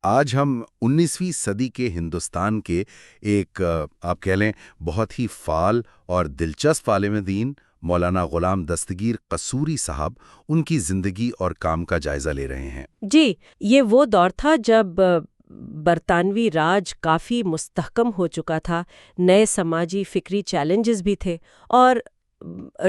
آج ہم 19ویں صدی کے ہندوستان کے ایک آپ کہہ لیں بہت ہی فعال اور دلچسپ عالم دین مولانا غلام دستگیر قصوری صاحب ان کی زندگی اور کام کا جائزہ لے رہے ہیں۔ جی، یہ وہ دور تھا جب برطانوی راج کافی مستحکم ہو چکا تھا، نئے سماجی فکری چیلنجز بھی تھے اور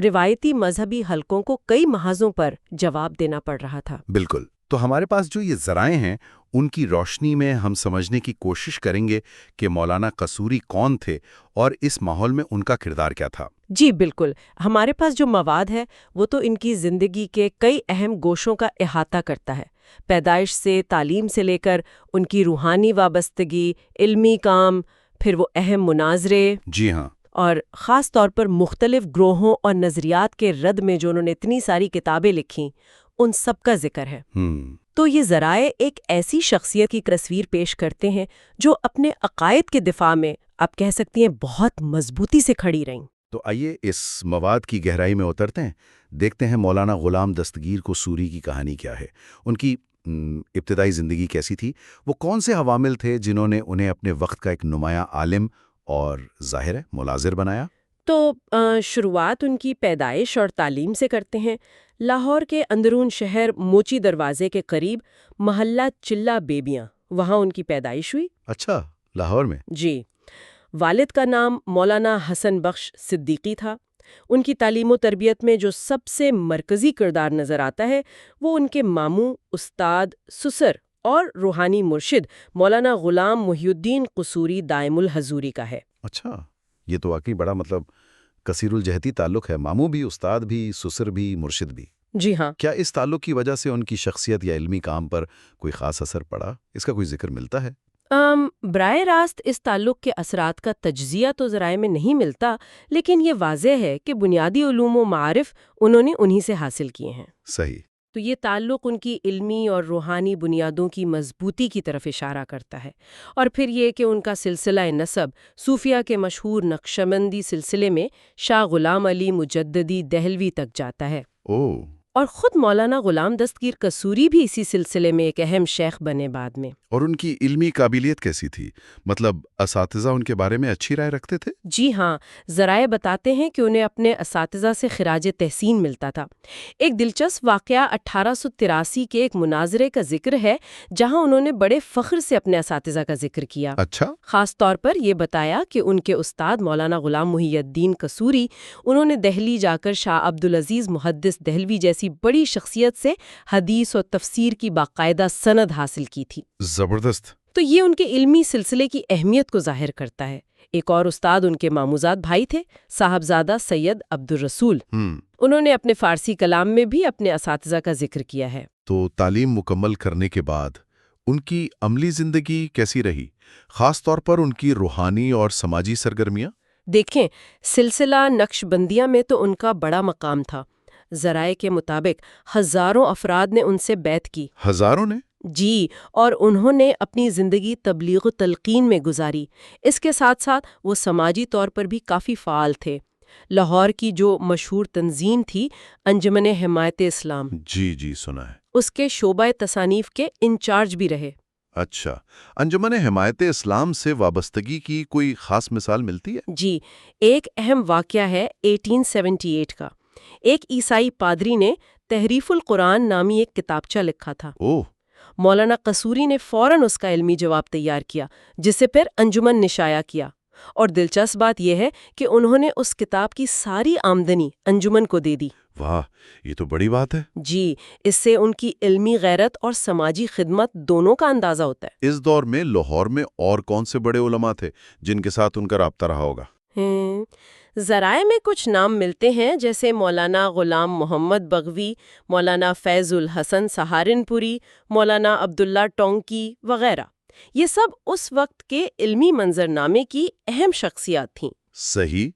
روایتی مذہبی حلقوں کو کئی محاذوں پر جواب دینا پڑ رہا تھا۔ بالکل، تو ہمارے پاس جو یہ ذرائع ہیں ان کی روشنی میں ہم سمجھنے کی کوشش کریں گے کہ مولانا قصوری کون تھے اور اس ماحول میں ان کا کردار کیا تھا۔ جی بالکل، ہمارے پاس جو مواد ہے وہ تو ان کی زندگی کے کئی اہم گوشوں کا احاطہ کرتا ہے، پیدائش سے تعلیم سے لے کر ان کی روحانی وابستگی، علمی کام، پھر وہ اہم مناظرے، جی ہاں، اور خاص طور پر مختلف گروہوں اور نظریات کے رد میں جو انہوں نے اتنی ساری کتابیں لکھیں ان سب کا ذکر ہے۔ تو یہ ذرائع ایک ایسی شخصیت کی تصویر پیش کرتے ہیں جو اپنے عقائد کے دفاع میں آپ کہہ سکتی ہیں بہت مضبوطی سے کھڑی رہیں۔ تو آئیے اس مواد کی گہرائی میں اترتے ہیں، دیکھتے ہیں مولانا غلام دستگیر قصوری کی کہانی کیا ہے، ان کی ابتدائی زندگی کیسی تھی، وہ کون سے عوامل تھے جنہوں نے انہیں اپنے وقت کا ایک نمایاں عالم اور ظاہر ہے مناظر بنایا۔ تو شروعات ان کی پیدائش اور تعلیم سے کرتے ہیں۔ لاہور کے اندرون شہر موچی دروازے کے قریب محلہ چلہ بیبیاں، وہاں ان کی پیدائش ہوئی۔ اچھا، لاہور میں؟ جی، والد کا نام مولانا حسن بخش صدیقی تھا۔ ان کی تعلیم و تربیت میں جو سب سے مرکزی کردار نظر آتا ہے وہ ان کے ماموں، استاد، سسر اور روحانی مرشد مولانا غلام محی الدین قصوری دائم الحضوری کا ہے۔ اچھا، یہ تو واقعی بڑا کثیر الجہتی تعلق ہے، ماموں بھی، استاد بھی، سسر بھی، مرشد بھی۔ جی ہاں۔ کیا اس تعلق کی وجہ سے ان کی شخصیت یا علمی کام پر کوئی خاص اثر پڑا؟ اس کا کوئی ذکر ملتا ہے؟ براہ راست اس تعلق کے اثرات کا تجزیہ تو ذرائع میں نہیں ملتا، لیکن یہ واضح ہے کہ بنیادی علوم و معارف انہوں نے انہی سے حاصل کیے ہیں۔ صحیح۔ تو یہ تعلق ان کی علمی اور روحانی بنیادوں کی مضبوطی کی طرف اشارہ کرتا ہے، اور پھر یہ کہ ان کا سلسلہ نسب صوفیہ کے مشہور نقشبندی سلسلے میں شاہ غلام علی مجددی دہلوی تک جاتا ہے۔ اوہ! اور خود مولانا غلام دستگیر قصوری بھی اسی سلسلے میں ایک اہم شیخ بنے بعد میں۔ اور ان کی علمی قابلیت کیسی تھی؟ مطلب اساتذہ ان کے بارے میں اچھی رائے رکھتے تھے؟ جی ہاں، ذرائع بتاتے ہیں کہ انہیں اپنے اساتذہ سے خراج تحسین ملتا تھا۔ ایک دلچسپ واقعہ 1883 کے ایک مناظرے کا ذکر ہے جہاں انہوں نے بڑے فخر سے اپنے اساتذہ کا ذکر کیا۔ اچھا؟ خاص طور پر یہ بتایا کہ ان کے استاد مولانا غلام محی الدین قصوری انہوں نے دہلی جا کر شاہ عبدالعزیز محدث دہلوی جیسی بڑی شخصیت سے حدیث و تفسیر کی باقاعدہ سند حاصل کی تھی۔ زبردست۔ تو یہ ان کے علمی سلسلے کی اہمیت کو ظاہر کرتا ہے۔ ایک اور استاد ان کے ماموزاد بھائی تھے، صاحبزادہ سید عبد الرسول۔ انہوں نے اپنے فارسی کلام میں بھی اپنے اساتذہ کا ذکر کیا ہے۔ تو تعلیم مکمل کرنے کے بعد ان کی عملی زندگی کیسی رہی، خاص طور پر ان کی روحانی اور سماجی سرگرمیاں؟ دیکھیں، سلسلہ نقش بندیہ میں تو ان کا بڑا مقام تھا۔ ذرائع کے مطابق ہزاروں افراد نے ان سے بیعت کی۔ ہزاروں نے؟ جی، اور انہوں نے اپنی زندگی تبلیغ و تلقین میں گزاری۔ اس کے ساتھ ساتھ وہ سماجی طور پر بھی کافی فعال تھے۔ لاہور کی جو مشہور تنظیم تھی انجمن حمایت اسلام، جی سنا ہے، اس کے شعبہ تصانیف کے انچارج بھی رہے۔ اچھا، انجمن حمایت اسلام سے وابستگی کی کوئی خاص مثال ملتی ہے؟ جی، ایک اہم واقعہ ہے 1878 کا۔ ایک عیسائی پادری نے تحریف القرآن نامی ایک کتابچہ لکھا تھا۔ اوہ! مولانا قصوری نے فوراً اس کا علمی جواب تیار کیا، جسے پھر انجمن نے شائع کیا۔ اور دلچسپ بات یہ ہے کہ انہوں نے اس کتاب کی ساری آمدنی انجمن کو دے دی۔ واہ، یہ تو بڑی بات ہے۔ جی، اس سے ان کی علمی غیرت اور سماجی خدمت دونوں کا اندازہ ہوتا ہے۔ اس دور میں لاہور میں اور کون سے بڑے علماء تھے جن کے ساتھ ان کا رابطہ رہا ہوگا؟ ذرائع میں کچھ نام ملتے ہیں، جیسے مولانا غلام محمد بغوی، مولانا فیض الحسن سہارنپوری، مولانا عبداللہ ٹونکی وغیرہ۔ یہ سب اس وقت کے علمی منظرنامے کی اہم شخصیات تھیں۔ صحیح۔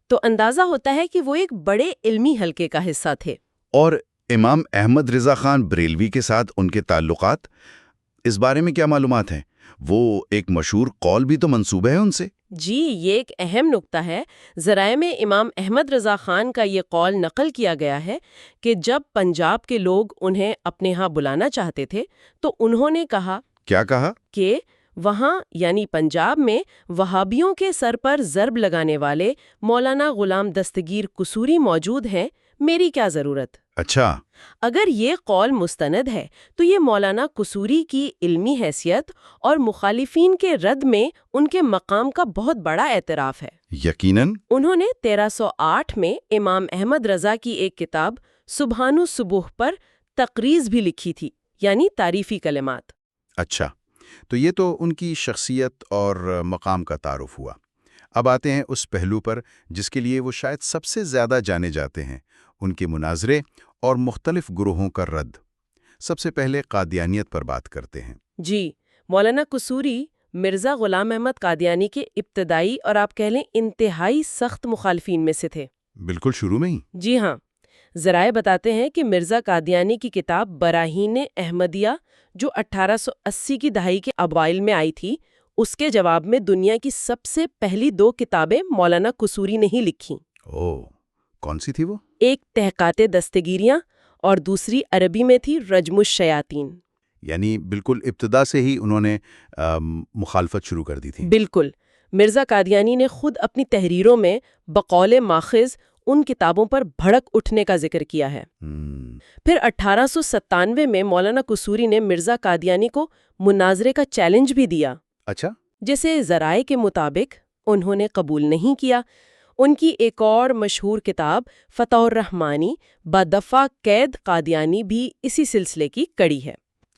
تو اندازہ ہوتا ہے کہ وہ ایک بڑے علمی حلقے کا حصہ تھے۔ اور امام احمد رضا خان بریلوی کے ساتھ ان کے تعلقات، اس بارے میں کیا معلومات ہیں؟ وہ ایک مشہور قول بھی تو منسوب ہے ان سے۔ جی، یہ ایک اہم نکتہ ہے۔ ذرائع میں امام احمد رضا خان کا یہ قول نقل کیا گیا ہے کہ جب پنجاب کے لوگ انہیں اپنے ہاں بلانا چاہتے تھے تو انہوں نے کہا کیا کہا؟ کہ وہاں یعنی پنجاب میں وہابیوں کے سر پر ضرب لگانے والے مولانا غلام دستگیر قصوری موجود ہیں، میری کیا ضرورت؟ اچھا، اگر یہ قول مستند ہے تو یہ مولانا قصوری کی علمی حیثیت اور مخالفین کے رد میں ان کے مقام کا بہت بڑا اعتراف ہے۔ یقیناً۔ انہوں نے 1308 میں امام احمد رضا کی ایک کتاب سبحان الصبح پر تقریض بھی لکھی تھی، یعنی تعریفی کلمات۔ اچھا، تو یہ تو ان کی شخصیت اور مقام کا تعارف ہوا۔ اب آتے ہیں اس پہلو پر جس کے لیے وہ شاید سب سے زیادہ جانے جاتے ہیں، ان کے مناظرے اور مختلف گروہوں کا رد۔ سب سے پہلے قادیانیت پر بات کرتے ہیں۔ جی، مولانا قصوری مرزا غلام احمد قادیانی کے ابتدائی اور آپ کہہ لیں انتہائی سخت مخالفین میں سے تھے۔ بالکل شروع میں ہی؟ جی ہاں، ذرائع بتاتے ہیں کہ مرزا قادیانی کی کتاب براہین احمدیہ جو 1880 کی دہائی کے اوائل میں آئی تھی، اس کے جواب میں دنیا کی سب سے پہلی 2 کتابیں مولانا قصوری نے ہی لکھیں۔ کون سی تھی وہ؟ ایک تحقیقات دستگیریاں اور دوسری عربی میں تھی رجم الشیاطین۔ یعنی بالکل ابتدا سے ہی انہوں نے مخالفت شروع کر دی تھی۔ بالکل، مرزا قادیانی نے خود اپنی تحریروں میں بقول ماخذ ان کتابوں پر بھڑک اٹھنے کا ذکر کیا ہے۔ پھر 1897 میں مولانا قصوری نے مرزا قادیانی کو مناظرے کا چیلنج بھی دیا۔ اچھا، جسے ذرائع کے مطابق انہوں نے قبول نہیں کیا۔ ان کی ایک اور مشہور کتاب فتح الرحمانی بدفع قید قادیانی بھی اسی سلسلے کی کڑی ہے۔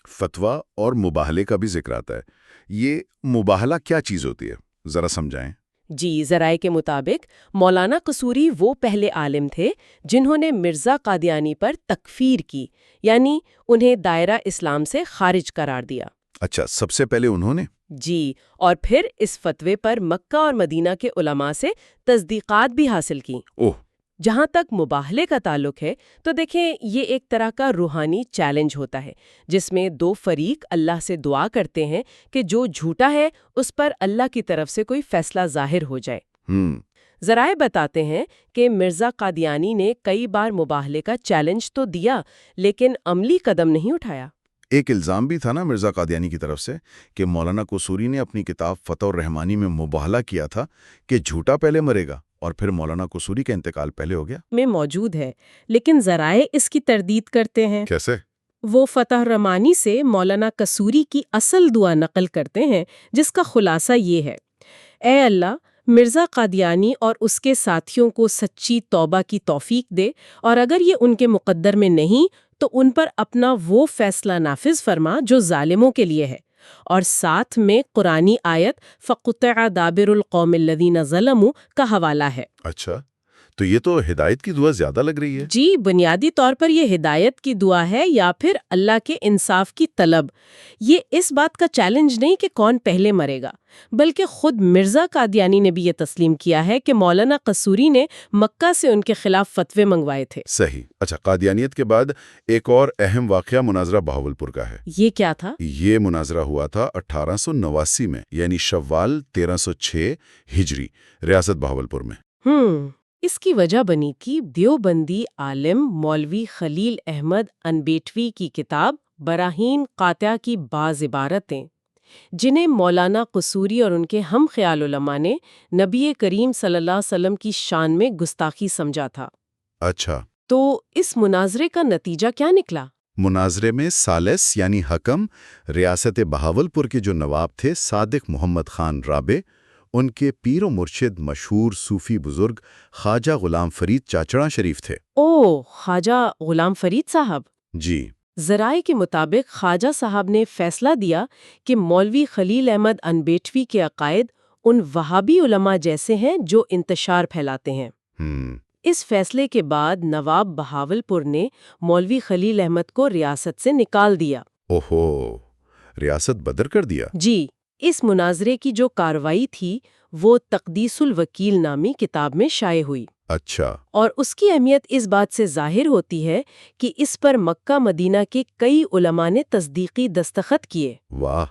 فتویٰ اور مباہلے کا بھی ذکر آتا ہے۔ یہ مباہلہ کیا چیز ہوتی ہے؟ ذرا سمجھائیں۔ جی، ذرائع کے مطابق مولانا قصوری وہ پہلے عالم تھے جنہوں نے مرزا قادیانی پر تکفیر کی، یعنی انہیں دائرہ اسلام سے خارج قرار دیا۔ اچھا، سب سے پہلے انہوں نے؟ جی، اور پھر اس فتوے پر مکہ اور مدینہ کے علماء سے تصدیقات بھی حاصل کیں۔ جہاں تک مباہلے کا تعلق ہے تو دیکھیں، یہ ایک طرح کا روحانی چیلنج ہوتا ہے جس میں 2 فریق اللہ سے دعا کرتے ہیں کہ جو جھوٹا ہے اس پر اللہ کی طرف سے کوئی فیصلہ ظاہر ہو جائے۔ ذرائع بتاتے ہیں کہ مرزا قادیانی نے کئی بار مباہلے کا چیلنج تو دیا لیکن عملی قدم نہیں اٹھایا۔ ایک الزام بھی تھا نا مرزا قادیانی کی طرف سے کہ مولانا قصوری نے اپنی کتاب فتح الرحمانی میں مباہلہ کیا تھا کہ جھوٹا پہلے مرے گا، اور پھر مولانا قصوری کا انتقال پہلے ہو گیا۔ میں موجود ہے، لیکن ذرائع اس کی تردید کرتے ہیں۔ کیسے؟ وہ فتح الرحمانی سے مولانا قصوری کی اصل دعا نقل کرتے ہیں جس کا خلاصہ یہ ہے: اے اللہ، مرزا قادیانی اور اس کے ساتھیوں کو سچی توبہ کی توفیق دے، اور اگر یہ ان کے مقدر میں نہیں تو ان پر اپنا وہ فیصلہ نافذ فرما جو ظالموں کے لیے ہے۔ اور ساتھ میں قرآنی آیت فَقُطِعَ دَابِرُ الْقَوْمِ الَّذِينَ ظَلَمُوا کا حوالہ ہے۔ اچھا، تو یہ تو ہدایت کی دعا زیادہ لگ رہی ہے۔ جی، بنیادی طور پر یہ ہدایت کی دعا ہے یا پھر اللہ کے انصاف کی طلب۔ یہ اس بات کا چیلنج نہیں کہ کون پہلے مرے گا، بلکہ خود مرزا قادیانی نے بھی یہ تسلیم کیا ہے کہ مولانا قصوری نے مکہ سے ان کے خلاف فتوے منگوائے تھے۔ صحیح۔ اچھا، قادیانیت کے بعد ایک اور اہم واقعہ مناظرہ بہاولپور کا ہے۔ یہ کیا تھا؟ یہ مناظرہ ہوا تھا 1889 میں، یعنی شوال 1306 ہجری، ریاست بہاولپور میں۔ اس کی وجہ بنی کہ دیوبندی عالم مولوی خلیل احمد انبیٹوی کی کتاب براہین قاطعہ کی بعض عبارتیں، جنہیں مولانا قصوری اور ان کے ہم خیال علماء نے نبی کریم صلی اللہ علیہ وسلم کی شان میں گستاخی سمجھا تھا۔ اچھا، تو اس مناظرے کا نتیجہ کیا نکلا؟ مناظرے میں ثالث یعنی حکم ریاست بہاولپور کے جو نواب تھے صادق محمد خان رابع، ان کے پیر و مرشد مشہور صوفی بزرگ خواجہ غلام فرید چاچڑا شریف تھے۔ خواجہ غلام فرید صاحب؟ جی۔ ذرائع کے مطابق خواجہ صاحب نے فیصلہ دیا کہ مولوی خلیل احمد انبیٹوی کے عقائد ان وہابی علماء جیسے ہیں جو انتشار پھیلاتے ہیں۔ اس فیصلے کے بعد نواب بہاولپور نے مولوی خلیل احمد کو ریاست سے نکال دیا۔ ریاست بدر کر دیا؟ جی، اس مناظرے کی جو کارروائی تھی وہ تقدیس الوکیل نامی کتاب میں شائع ہوئی۔ اچھا۔ اور اس کی اہمیت اس بات سے ظاہر ہوتی ہے کہ اس پر مکہ مدینہ کے کئی علماء نے تصدیقی دستخط کیے۔ واہ!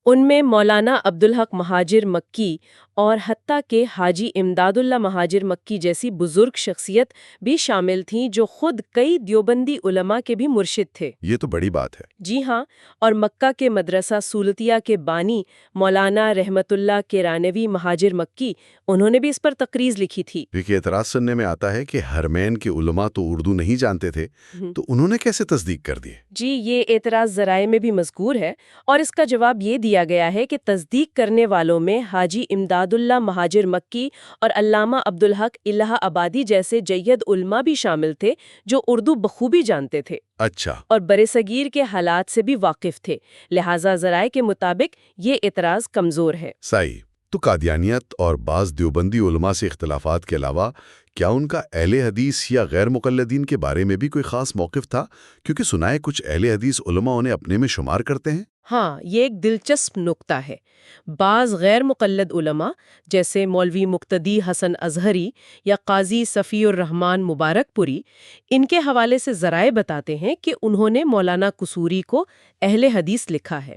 ان میں مولانا عبدالحق مہاجر مکی اور حتیٰ کہ حاجی امداد اللہ مہاجر مکی جیسی بزرگ شخصیت بھی شامل تھیں جو خود کئی دیوبندی علماء کے بھی مرشد تھے۔ یہ تو بڑی بات ہے۔ جی ہاں، اور مکہ کے مدرسہ سولتیہ کے بانی مولانا رحمت اللہ کیرانوی مہاجر مکی، انہوں نے بھی اس پر تقریض لکھی تھی۔ کیونکہ اعتراض سننے میں آتا ہے کہ حرمین کے علماء تو اردو نہیں جانتے تھے، تو انہوں نے کیسے تصدیق کر دی؟ جی، یہ اعتراض ذرائع میں بھی مذکور ہے، اور اس کا جواب یہ دیا گیا ہے کہ تصدیق کرنے والوں میں حاجی امداد اللہ مہاجر مکی اور علامہ عبدالحق الہ آبادی جیسے جید علماء بھی شامل تھے جو اردو بخوبی جانتے تھے۔ اچھا۔ اور برصغیر کے حالات سے بھی واقف تھے، لہٰذا ذرائع کے مطابق یہ اعتراض کمزور ہے۔ صحیح۔ تو قادیانیت اور بعض دیوبندی علماء سے اختلافات کے علاوہ کیا ان کا اہل حدیث یا غیر مقلدین کے بارے میں بھی کوئی خاص موقف تھا؟ کیونکہ سنا ہے کچھ اہل حدیث علماء انہیں اپنے میں شمار کرتے ہیں۔ ہاں، یہ ایک دلچسپ نکتہ ہے۔ بعض غیر مقلد علماء جیسے مولوی مقتدی حسن ازہری یا قاضی صفی الرحمن مبارک پوری، ان کے حوالے سے ذرائع بتاتے ہیں کہ انہوں نے مولانا قصوری کو اہل حدیث لکھا ہے۔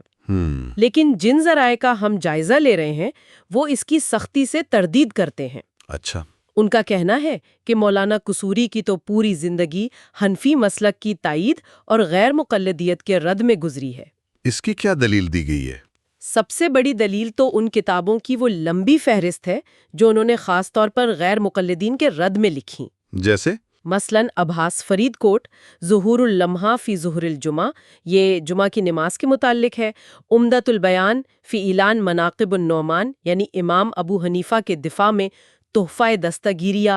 لیکن جن ذرائع کا ہم جائزہ لے رہے ہیں وہ اس کی سختی سے تردید کرتے ہیں۔ اچھا۔ ان کا کہنا ہے کہ مولانا قصوری کی تو پوری زندگی حنفی مسلک کی تائید اور غیر مقلدیت کے رد میں گزری ہے۔ اس کی کیا دلیل دی گئی ہے؟ سب سے بڑی دلیل تو ان کتابوں کی وہ لمبی فہرست ہے جو انہوں نے خاص طور پر غیر مقلدین کے رد میں لکھی۔ جیسے مثلاً ابھاس فرید کوٹ ظہور اللمحہ فی ظہور الجمعہ، یہ جمعہ کی نماز کے متعلق ہے۔ عمدۃ البیان فی اعلان مناقب النعمان، یعنی امام ابو حنیفہ کے دفاع میں تحفہ دستگیریہ،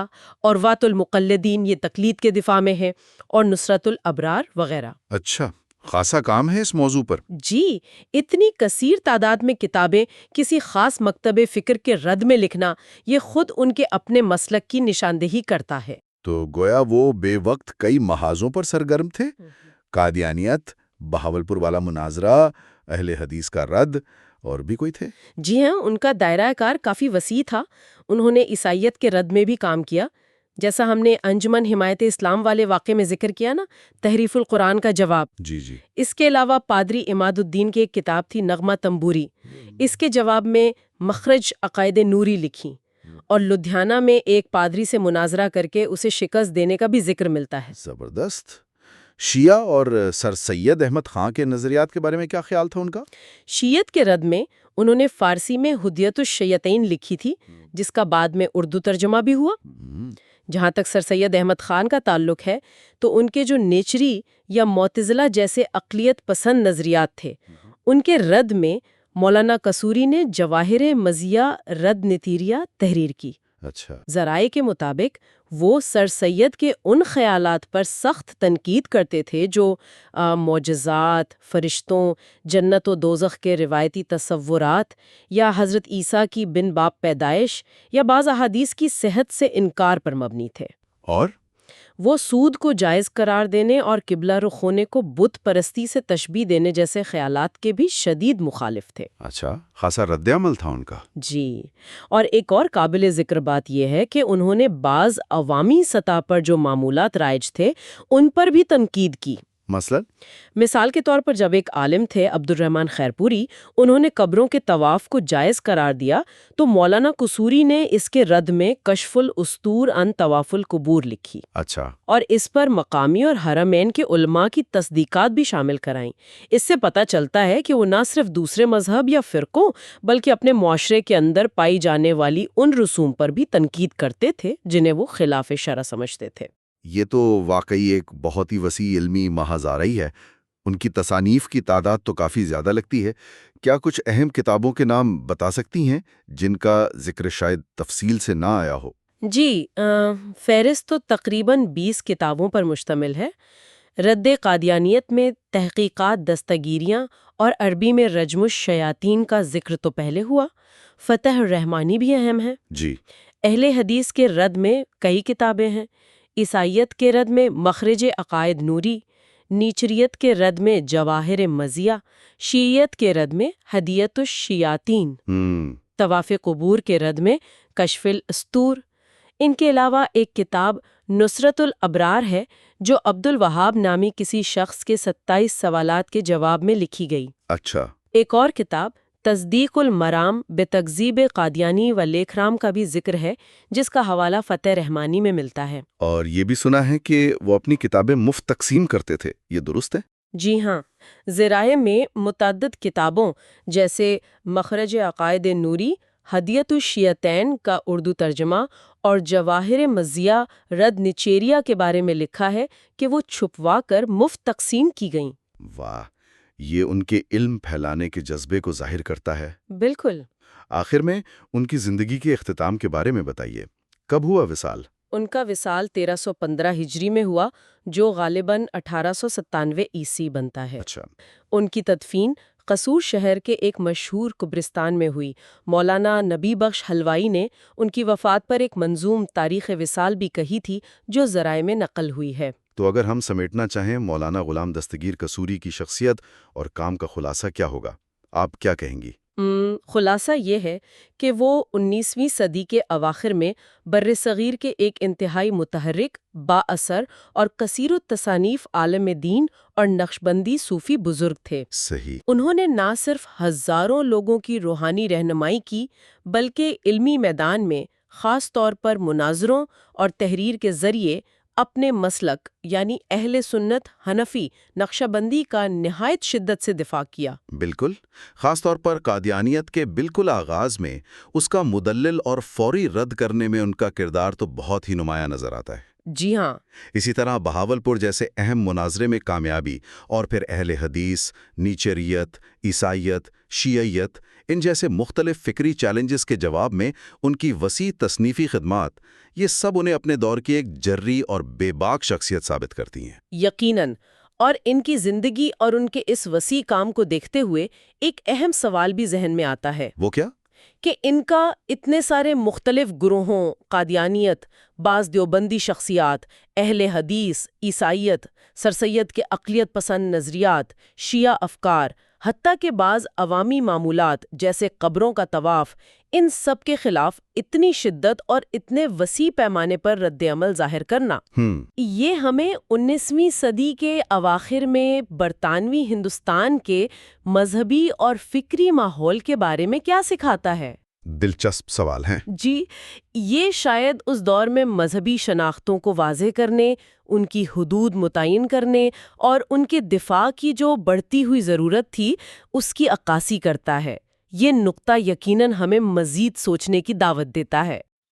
اور وات المقلدین، یہ تقلید کے دفاع میں ہے، اور نصرت الابرار وغیرہ۔ اچھا، خاصا کام ہے اس موضوع پر۔ جی، اتنی کثیر تعداد میں کتابیں کسی خاص مکتب فکر کے رد میں لکھنا، یہ خود ان کے اپنے مسلک کی نشاندہی کرتا ہے۔ تو گویا وہ بے وقت کئی محاذوں پر سرگرم تھے، قادیانیت، بہاولپور والا مناظرہ، اہل حدیث کا رد، اور بھی کوئی تھے؟ جی ہاں، ان کا دائرہ کار کافی وسیع تھا۔ انہوں نے عیسائیت کے رد میں بھی کام کیا، جیسا ہم نے انجمن حمایت اسلام والے واقعے میں ذکر کیا نا، تحریف القرآن کا جواب۔ جی جی۔ اس کے علاوہ پادری عماد الدین کی ایک کتاب تھی نغمہ تمبوری، اس کے جواب میں مخرج عقائد نوری لکھی، اور لدھیانہ میں ایک پادری سے مناظرہ کر کے اسے شکست دینے کا بھی ذکر ملتا ہے۔ زبردست۔ شیعہ اور سر سید احمد خان کے نظریات کے بارے میں کیا خیال تھا ان کا؟ شیعت کے رد میں انہوں نے فارسی میں ہدیت الشیعتین لکھی تھی، جس کا بعد میں اردو ترجمہ بھی ہوا۔ جہاں تک سر سید احمد خان کا تعلق ہے تو ان کے جو نیچری یا معتزلہ جیسے اقلیت پسند نظریات تھے، ان کے رد میں مولانا قصوری نے جواہر مزیہ رد نتیریہ تحریر کی۔ اچھا۔ ذرائع کے مطابق وہ سر سید کے ان خیالات پر سخت تنقید کرتے تھے جو معجزات، فرشتوں، جنت و دوزخ کے روایتی تصورات، یا حضرت عیسیٰ کی بن باپ پیدائش، یا بعض احادیث کی صحت سے انکار پر مبنی تھے۔ اور وہ سود کو جائز قرار دینے اور قبلہ رخ ہونے کو بت پرستی سے تشبیہ دینے جیسے خیالات کے بھی شدید مخالف تھے۔ اچھا، خاصا رد عمل تھا ان کا۔ جی، اور ایک اور قابل ذکر بات یہ ہے کہ انہوں نے بعض عوامی سطح پر جو معمولات رائج تھے ان پر بھی تنقید کی۔ مثال کے طور پر جب ایک عالم تھے عبد الرحمن خیرپوری، انہوں نے قبروں کے طواف کو جائز قرار دیا تو مولانا قصوری نے اس کے رد میں کشف الاسطور عن طواف القبور لکھی۔ اچھا۔ اور اس پر مقامی اور حرمین کے علماء کی تصدیقات بھی شامل کرائیں۔ اس سے پتہ چلتا ہے کہ وہ نہ صرف دوسرے مذہب یا فرقوں بلکہ اپنے معاشرے کے اندر پائی جانے والی ان رسوم پر بھی تنقید کرتے تھے جنہیں وہ خلاف شرع سمجھتے تھے۔ یہ تو واقعی ایک بہت ہی وسیع علمی محاذاری ہے۔ ان کی تصانیف کی تعداد تو کافی زیادہ لگتی ہے۔ کیا کچھ اہم کتابوں کے نام بتا سکتی ہیں جن کا ذکر شاید تفصیل سے نہ آیا ہو؟ جی، فہرست تو تقریباً 20 کتابوں پر مشتمل ہے۔ رد قادیانیت میں تحقیقات دستگیریاں اور عربی میں رجم الشیاطین کا ذکر تو پہلے ہوا۔ فتح الرحمانی بھی اہم ہے۔ جی۔ اہل حدیث کے رد میں کئی کتابیں ہیں۔ عیسائیت کے رد میں مخرج عقائد نوری، نیچریت کے رد میں جواہر مزیہ، شیعیت کے رد میں ہدیت الشیاطین، طواف قبور کے رد میں کشف الاسطور۔ ان کے علاوہ ایک کتاب نصرت الابرار ہے جو عبد الوہاب نامی کسی شخص کے 27 سوالات کے جواب میں لکھی گئی۔ اچھا۔ ایک اور کتاب تصدیق المرام بتکذیب قادیانی و لیکھرام کا بھی ذکر ہے، جس کا حوالہ فتح رحمانی میں ملتا ہے۔ اور یہ بھی سنا ہے کہ وہ اپنی کتابیں مفت تقسیم کرتے تھے، یہ درست ہے؟ جی ہاں، ذرائع میں متعدد کتابوں جیسے مخرج عقائد نوری، ہدیت الشیعتین کا اردو ترجمہ اور جواہر مزیہ رد نچیریا کے بارے میں لکھا ہے کہ وہ چھپوا کر مفت تقسیم کی گئیں۔ واہ، یہ ان کے علم پھیلانے کے جذبے کو ظاہر کرتا ہے۔ بالکل۔ آخر میں ان کی زندگی کے اختتام کے بارے میں بتائیے، کب ہوا وصال؟ ان کا وصال 1315 ہجری میں ہوا، جو غالباً 1897 عیسوی بنتا ہے۔ اچھا۔ ان کی تدفین قصور شہر کے ایک مشہور قبرستان میں ہوئی۔ مولانا نبی بخش حلوائی نے ان کی وفات پر ایک منظوم تاریخ وصال بھی کہی تھی، جو ذرائع میں نقل ہوئی ہے۔ تو اگر ہم سمیٹنا چاہیں مولانا غلام دستگیر قصوری کی شخصیت اور کام کا خلاصہ کیا ہوگا؟ آپ کیا کہیں گی؟ خلاصہ یہ ہے کہ وہ 19ویں صدی کے اواخر میں برصغیر کے ایک انتہائی متحرک، با اثر اور کثیر التصانیف عالم دین اور نقشبندی صوفی بزرگ تھے۔ صحیح۔ انہوں نے نہ صرف ہزاروں لوگوں کی روحانی رہنمائی کی، بلکہ علمی میدان میں خاص طور پر مناظروں اور تحریر کے ذریعے اپنے مسلک یعنی اہل سنت حنفی نقشہ بندی کا نہایت شدت سے دفاع کیا۔ بالکل، خاص طور پر قادیانیت کے بالکل آغاز میں اس کا مدلل اور فوری رد کرنے میں ان کا کردار تو بہت ہی نمایاں نظر آتا ہے۔ جی ہاں۔ اسی طرح بہاولپور جیسے اہم مناظرے میں کامیابی اور پھر اہل حدیث، نیچریت، عیسائیت، شیعیت، ان جیسے مختلف فکری چیلنجز کے جواب میں ان کی وسیع تصنیفی خدمات، یہ سب انہیں اپنے دور کی ایک جرری اور بے باک شخصیت ثابت کرتی ہیں۔ یقیناً، اور ان کی زندگی اور ان کے اس وسیع کام کو دیکھتے ہوئے ایک اہم سوال بھی ذہن میں آتا ہے۔ وہ کیا؟ کہ ان کا اتنے سارے مختلف گروہوں، قادیانیت، بعض دیوبندی شخصیات، اہل حدیث، عیسائیت، سرسید کے اقلیت پسند نظریات، شیعہ افکار، حتیٰ کہ بعض عوامی معمولات جیسے قبروں کا طواف، ان سب کے خلاف اتنی شدت اور اتنے وسیع پیمانے پر رد عمل ظاہر کرنا، یہ ہمیں 19ویں صدی کے اواخر میں برطانوی ہندوستان کے مذہبی اور فکری ماحول کے بارے میں کیا سکھاتا ہے؟ دلچسپ سوال ہیں۔ جی، یہ شاید اس دور میں مذہبی شناختوں کو واضح کرنے، ان کی حدود متعین کرنے اور ان کے دفاع کی جو بڑھتی ہوئی ضرورت تھی، اس کی عکاسی کرتا ہے۔ یہ نقطہ یقیناً ہمیں مزید سوچنے کی دعوت دیتا ہے۔